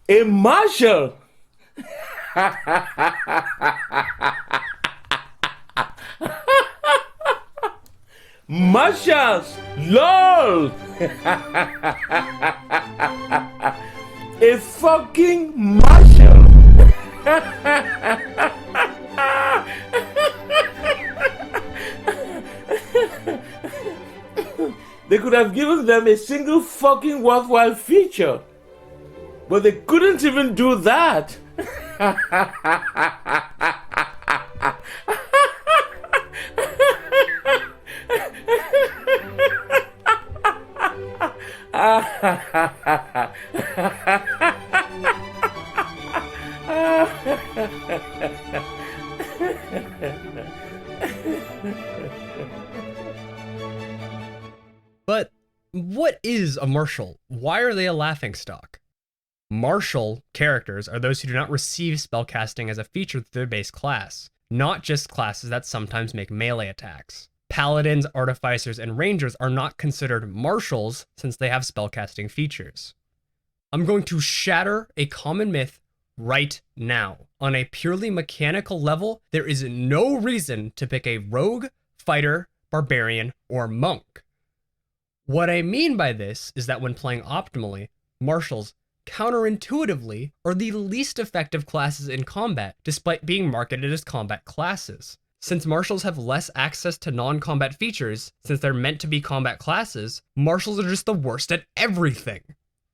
A marshal. Martials. LOL. A fucking marshal. They could have given them a single fucking worthwhile feature. But they couldn't even do that. But what is a martial? Why are they a laughingstock? Martial characters are those who do not receive spellcasting as a feature of their base class, not just classes that sometimes make melee attacks. Paladins, artificers, and rangers are not considered martials since they have spellcasting features. I'm going to shatter a common myth right now. On a purely mechanical level, there is no reason to pick a rogue, fighter, barbarian, or monk. What I mean by this is that when playing optimally, martials counterintuitively are the least effective classes in combat, despite being marketed as combat classes. Since martials have less access to non-combat features, since they're meant to be combat classes, martials are just the worst at everything.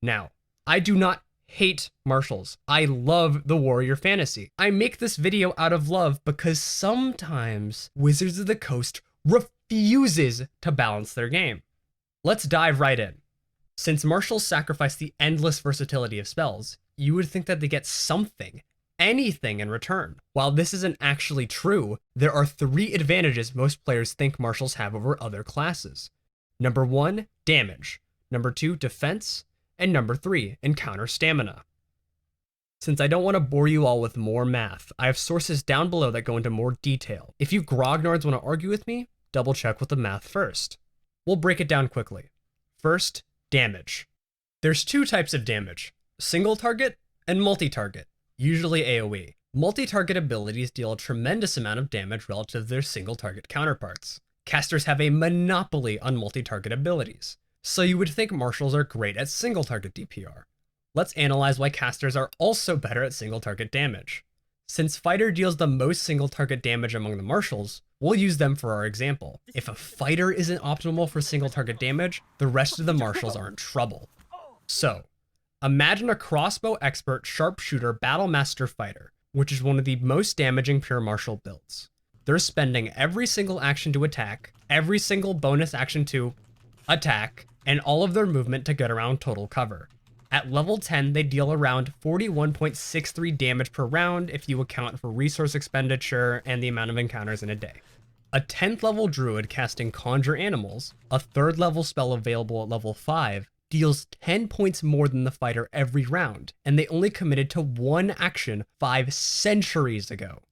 Now, I do not hate martials. I love the warrior fantasy. I make this video out of love because sometimes Wizards of the Coast refuses to balance their game. Let's dive right in. Since martials sacrifice the endless versatility of spells, you would think that they get something, anything in return. While this isn't actually true, there are 3 advantages most players think martials have over other classes. Number 1, damage. Number 2, defense. And number 3, encounter stamina. Since I don't want to bore you all with more math, I have sources down below that go into more detail. If you grognards want to argue with me, double check with the math first. We'll break it down quickly. First, damage. There's 2 types of damage, single target and multi-target, usually AoE. Multi-target abilities deal a tremendous amount of damage relative to their single target counterparts. Casters have a monopoly on multi-target abilities, so you would think martials are great at single target DPR. Let's analyze why casters are also better at single target damage. Since fighter deals the most single target damage among the martials, we'll use them for our example. If a fighter isn't optimal for single target damage, the rest of the martials are in trouble. So, imagine a crossbow expert sharpshooter battlemaster fighter, which is one of the most damaging pure martial builds. They're spending every single action to attack, every single bonus action to attack, and all of their movement to get around total cover. At level 10, they deal around 41.63 damage per round if you account for resource expenditure and the amount of encounters in a day. A 10th level druid casting Conjure Animals, a 3rd level spell available at level 5, deals 10 points more than the fighter every round, and they only committed to 1 action 5 centuries ago.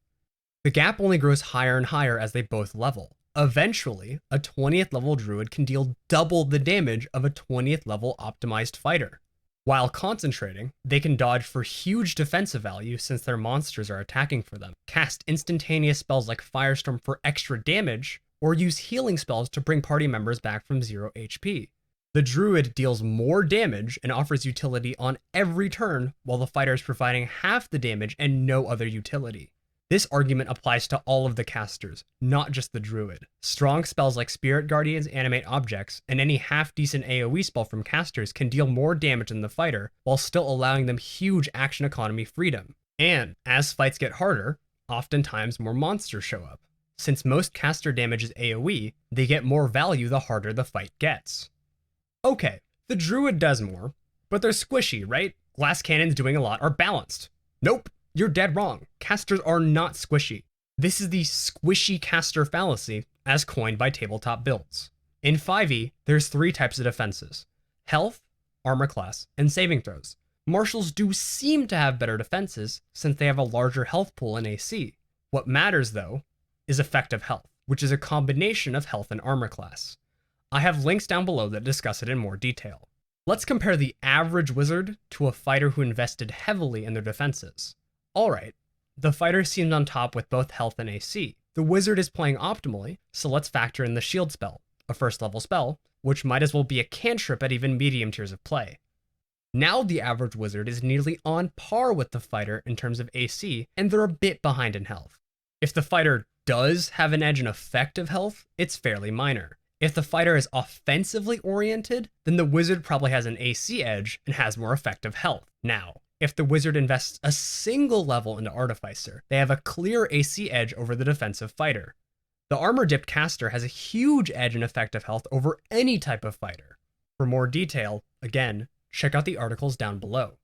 The gap only grows higher and higher as they both level. Eventually, a 20th level druid can deal double the damage of a 20th level optimized fighter. While concentrating, they can dodge for huge defensive value since their monsters are attacking for them, cast instantaneous spells like Firestorm for extra damage, or use healing spells to bring party members back from 0 HP. The druid deals more damage and offers utility on every turn, while the fighter is providing half the damage and no other utility. This argument applies to all of the casters, not just the druid. Strong spells like Spirit Guardians animate objects, and any half-decent AoE spell from casters can deal more damage than the fighter, while still allowing them huge action economy freedom. And, as fights get harder, oftentimes more monsters show up. Since most caster damage is AoE, they get more value the harder the fight gets. Okay, the druid does more, but they're squishy, right? Glass cannons doing a lot are balanced. Nope. You're dead wrong. Casters are not squishy. This is the squishy caster fallacy, as coined by tabletop builds. In 5e, there's 3 types of defenses: health, armor class, and saving throws. Martials do seem to have better defenses, since they have a larger health pool in AC. What matters, though, is effective health, which is a combination of health and armor class. I have links down below that discuss it in more detail. Let's compare the average wizard to a fighter who invested heavily in their defenses. Alright, the fighter seemed on top with both health and AC. The wizard is playing optimally, so let's factor in the shield spell, a first level spell, which might as well be a cantrip at even medium tiers of play. Now the average wizard is nearly on par with the fighter in terms of AC, and they're a bit behind in health. If the fighter does have an edge in effective health, it's fairly minor. If the fighter is offensively oriented, then the wizard probably has an AC edge and has more effective health. Now, if the wizard invests a single level into Artificer, they have a clear AC edge over the defensive fighter. The armor-dipped caster has a huge edge in effective health over any type of fighter. For more detail, again, check out the articles down below.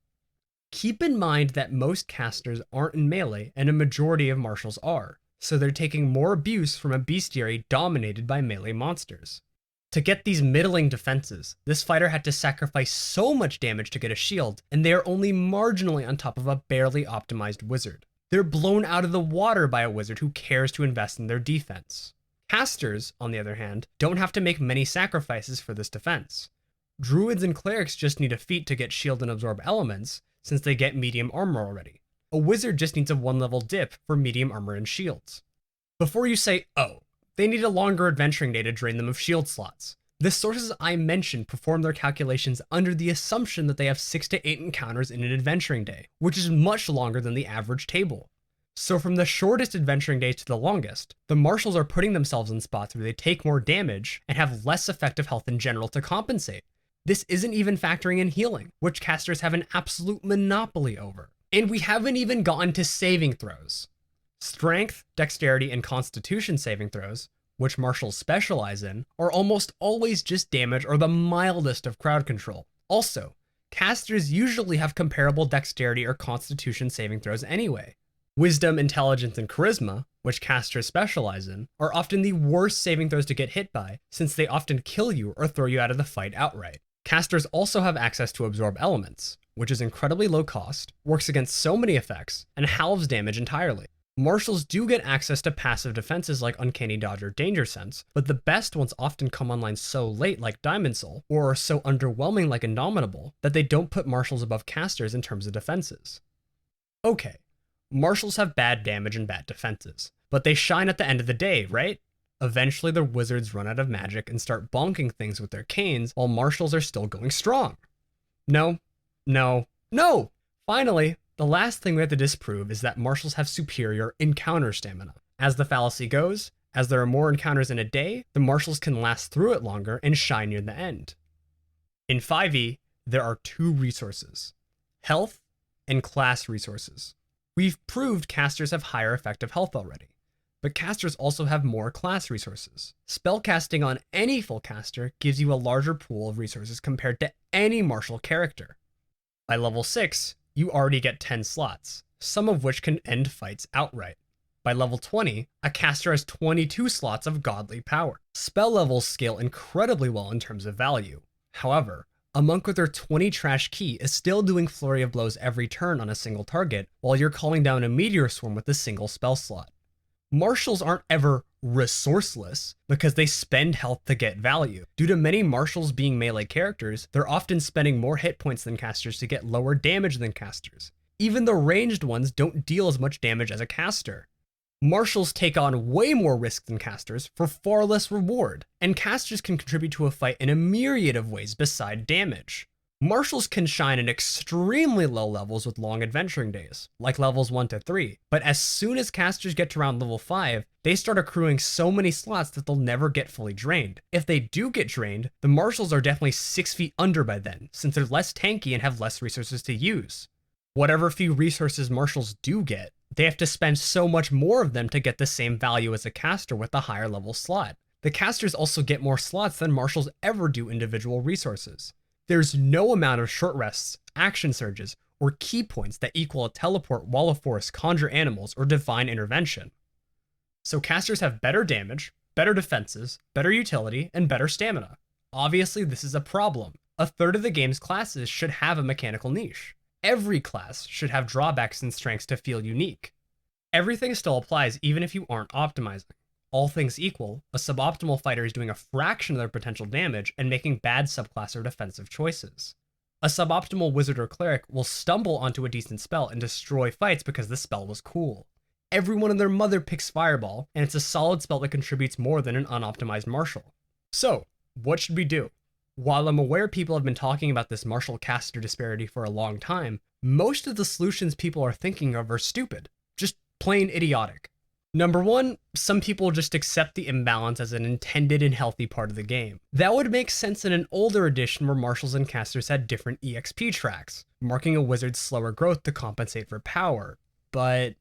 Keep in mind that most casters aren't in melee and a majority of martials are, so they're taking more abuse from a bestiary dominated by melee monsters. To get these middling defenses, this fighter had to sacrifice so much damage to get a shield, and they are only marginally on top of a barely optimized wizard. They're blown out of the water by a wizard who cares to invest in their defense. Casters, on the other hand, don't have to make many sacrifices for this defense. Druids and clerics just need a feat to get shield and absorb elements, since they get medium armor already. A wizard just needs a 1-level dip for medium armor and shields. Before you say, oh, they need a longer adventuring day to drain them of shield slots, the sources I mentioned perform their calculations under the assumption that they have 6 to 8 encounters in an adventuring day, which is much longer than the average table. So from the shortest adventuring day to the longest, the martials are putting themselves in spots where they take more damage and have less effective health in general to compensate. This isn't even factoring in healing, which casters have an absolute monopoly over. And we haven't even gotten to saving throws. Strength, dexterity, and constitution saving throws, which martials specialize in, are almost always just damage or the mildest of crowd control. Also, casters usually have comparable dexterity or constitution saving throws anyway. Wisdom, intelligence, and charisma, which casters specialize in, are often the worst saving throws to get hit by, since they often kill you or throw you out of the fight outright. Casters also have access to absorb elements, which is incredibly low cost, works against so many effects, and halves damage entirely. Martials do get access to passive defenses like Uncanny Dodge or Danger Sense, but the best ones often come online so late like Diamond Soul, or are so underwhelming like Indomitable, that they don't put martials above casters in terms of defenses. Okay, martials have bad damage and bad defenses, but they shine at the end of the day, right? Eventually the wizards run out of magic and start bonking things with their canes while martials are still going strong. No. Finally, the last thing we have to disprove is that martials have superior encounter stamina. As the fallacy goes, as there are more encounters in a day, the martials can last through it longer and shine near the end. In 5e, there are 2 resources: health and class resources. We've proved casters have higher effective health already, but casters also have more class resources. Spellcasting on any full caster gives you a larger pool of resources compared to any martial character. By level 6, you already get 10 slots, some of which can end fights outright. By level 20, a caster has 22 slots of godly power. Spell levels scale incredibly well in terms of value. However, a monk with their 20 trash key is still doing flurry of blows every turn on a single target, while you're calling down a meteor swarm with a single spell slot. Martials aren't ever resourceless because they spend health to get value. Due to many martials being melee characters, they're often spending more hit points than casters to get lower damage than casters. Even the ranged ones don't deal as much damage as a caster. Martials take on way more risk than casters for far less reward, and casters can contribute to a fight in a myriad of ways beside damage. Martials can shine at extremely low levels with long adventuring days, like levels 1 to 3, but as soon as casters get to around level 5, they start accruing so many slots that they'll never get fully drained. If they do get drained, the martials are definitely 6 feet under by then, since they're less tanky and have less resources to use. Whatever few resources martials do get, they have to spend so much more of them to get the same value as a caster with a higher level slot. The casters also get more slots than martials ever do individual resources. There's no amount of short rests, action surges, or key points that equal a teleport, wall of force, conjure animals, or divine intervention. So casters have better damage, better defenses, better utility, and better stamina. Obviously, this is a problem. A third of the game's classes should have a mechanical niche. Every class should have drawbacks and strengths to feel unique. Everything still applies even if you aren't optimizing. all things equal, a suboptimal fighter is doing a fraction of their potential damage and making bad subclass or defensive choices. A suboptimal wizard or cleric will stumble onto a decent spell and destroy fights because the spell was cool. Everyone and their mother picks Fireball, and it's a solid spell that contributes more than an unoptimized martial. So, what should we do? While I'm aware people have been talking about this martial caster disparity for a long time, most of the solutions people are thinking of are stupid. Just plain idiotic. Number one, some people just accept the imbalance as an intended and healthy part of the game. That would make sense in an older edition where martials and casters had different EXP tracks, marking a wizard's slower growth to compensate for power. But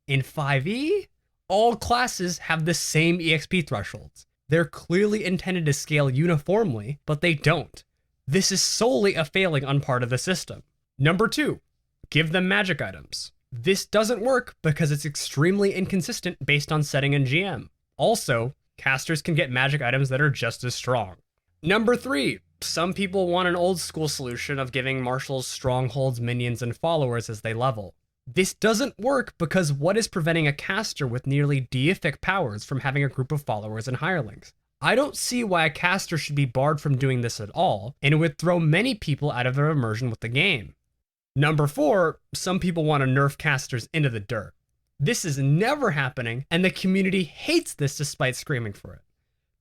in 5e, all classes have the same EXP thresholds. They're clearly intended to scale uniformly, but they don't. This is solely a failing on part of the system. Number two, give them magic items. This doesn't work because it's extremely inconsistent based on setting and GM. Also, casters can get magic items that are just as strong. Number three, some people want an old school solution of giving martials strongholds, minions, and followers as they level. This doesn't work because what is preventing a caster with nearly deific powers from having a group of followers and hirelings? I don't see why a caster should be barred from doing this at all, and it would throw many people out of their immersion with the game. Number four, some people want to nerf casters into the dirt. This is never happening, and the community hates this despite screaming for it.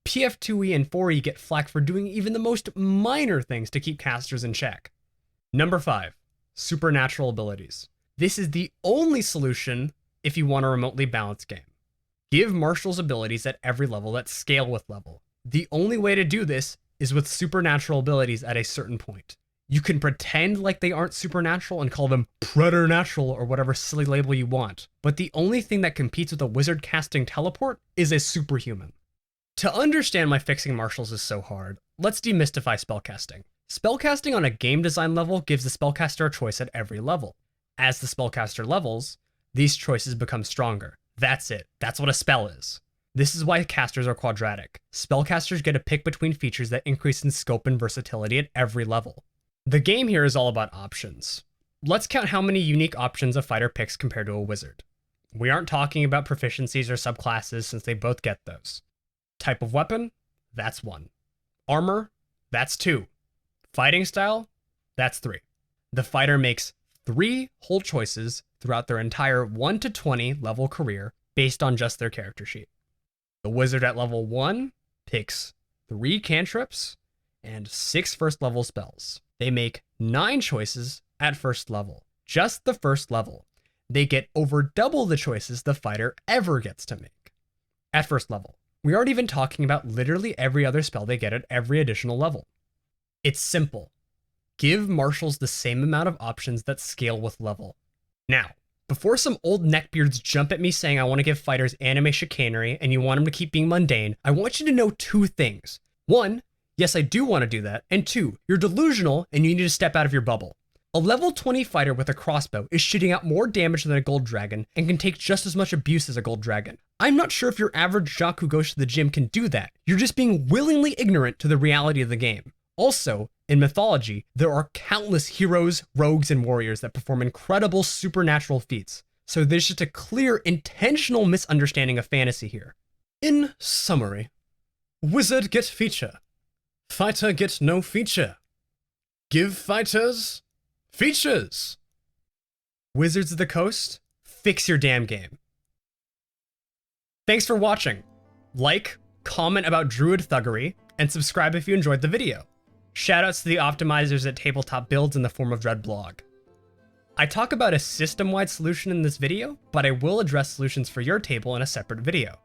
PF2E and 4E get flack for doing even the most minor things to keep casters in check. Number five, supernatural abilities. This is the only solution if you want a remotely balanced game. Give martials abilities at every level that scale with level. The only way to do this is with supernatural abilities at a certain point. You can pretend like they aren't supernatural and call them preternatural or whatever silly label you want, but the only thing that competes with a wizard casting teleport is a superhuman. To understand why fixing martials is so hard, let's demystify spellcasting. Spellcasting on a game design level gives the spellcaster a choice at every level. As the spellcaster levels, these choices become stronger. That's it. That's what a spell is. This is why casters are quadratic. Spellcasters get to pick between features that increase in scope and versatility at every level. The game here is all about options. Let's count how many unique options a fighter picks compared to a wizard. We aren't talking about proficiencies or subclasses since they both get those. Type of weapon? That's 1. Armor? That's 2. Fighting style? That's 3. The fighter makes 3 whole choices throughout their entire 1 to 20 level career based on just their character sheet. The wizard at level 1 picks 3 cantrips and 6 first level spells. They make 9 choices at first level. Just the first level. They get over double the choices the fighter ever gets to make. At first level. We aren't even talking about literally every other spell they get at every additional level. It's simple. Give martials the same amount of options that scale with level. Now, before some old neckbeards jump at me saying I want to give fighters anime chicanery and you want them to keep being mundane, I want you to know 2 things. 1, yes, I do want to do that. And 2, you're delusional and you need to step out of your bubble. A level 20 fighter with a crossbow is shooting out more damage than a gold dragon and can take just as much abuse as a gold dragon. I'm not sure if your average jock who goes to the gym can do that. You're just being willingly ignorant to the reality of the game. Also, in mythology, there are countless heroes, rogues, and warriors that perform incredible supernatural feats. So there's just a clear, intentional misunderstanding of fantasy here. In summary, wizard get feature. Fighter get no feature. Give fighters features. Wizards of the Coast, fix your damn game. Thanks for watching. Like, comment about druid thuggery, and subscribe if you enjoyed the video. Shoutouts to the optimizers at Tabletop Builds in the form of Dread Blog. I talk about a system-wide solution in this video, but I will address solutions for your table in a separate video.